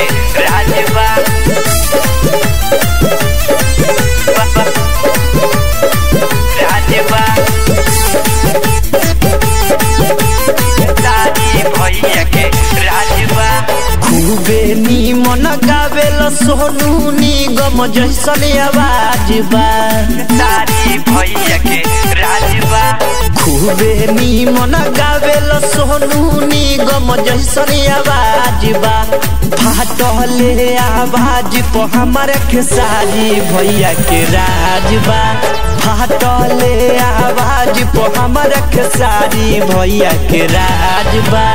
के राजबा राजबा तारी भैया के राजबा खूबे निमन गावेल सोनू निगम जैसन आवाज बा तारी भैया के राजबा खूबे निमन गावेल सोनू निगम जैसन आवाज बा फाटले आवाज पर हमारे खेसारी भैया के राजबा फाटले आवाज पर हमारे खेसारी भैया के राजबा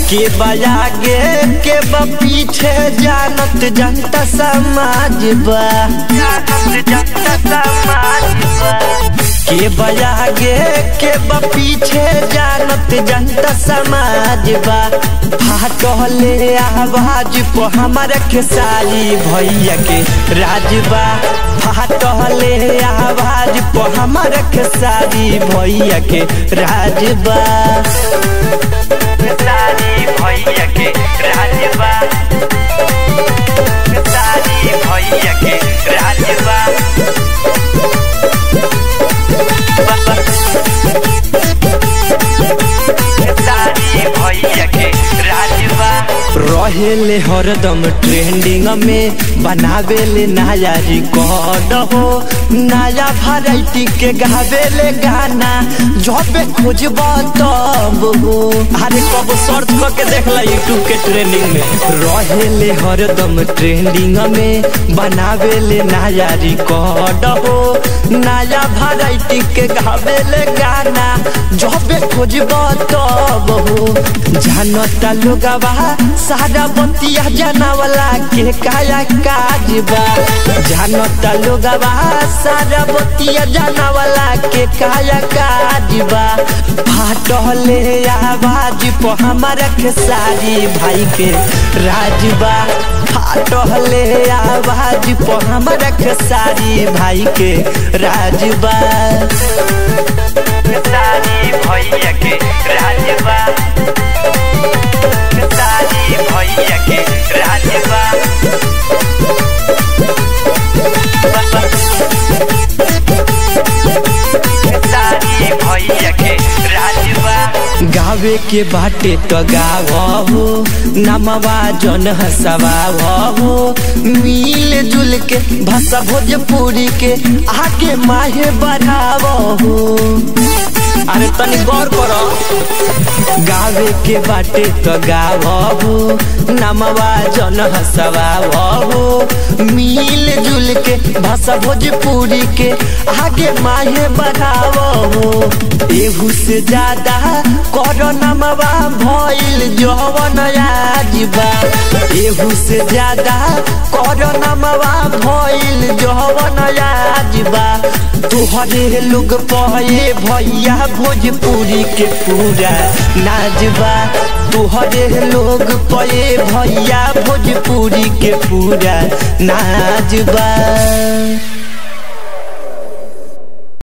के बजागे के पीछे जानत जनता समाज बा जानत जनता समाज बा के बजागे के पीछे जानत जनता समाज बा फाटले आवाज पर हमारे खेसारी भैया के राजबा फाटले आवाज पर हमारे खेसारी भैया के राजबा तारी भैया के राजबा तारी भैया के राजबा तारी भैया के राजबा रहेले हरदम ट्रेंडिंग में बनावेले नया रिकॉर्ड हो नया वैरायटी के गावेले गाना जब खोजब तब हो अरे कब सर्च करके देख ला यूट्यूब के ट्रेंडिंग में रहेले हरदम ट्रेंडिंग में बनावेले नया रिकॉर्ड हो नया वैरायटी के गावेले गाना जब खोजब तब हो जानता लोगवा सारा बतिया जानवला के काया काज बा जानता लोगवा सारा बतिया जानवला के काया काज बा फाटले आवाज पर हमारा खेसारी भाई के राजबा फाटले आवाज पर हमारा खेसारी भाई के राजबा तारी भैया के राजबा तारी भैया के राजबा तारी भैया के राजबा गावे के बाटे तो गावो नमवा जन हसवावो मिल जुल के भाषा भोजपुरी के आगे माहे बढ़ावो अरे तनी गौर करो गावे के बाटे तो गावो नमवा जन हसवावो मिल जुल के भाषा भोजपुरी के आगे माहे बढ़ावो एहू से ज्यादा करो नमवा भइल जवन आजबा एहू से ज्यादा करो नमवा भइल जवन आजबा तुहरे लोग पहे भैया भोजपुरी के पूरा नाजबा तुहरे लोग पहे भैया भोजपुरी के पूरा नाजबा।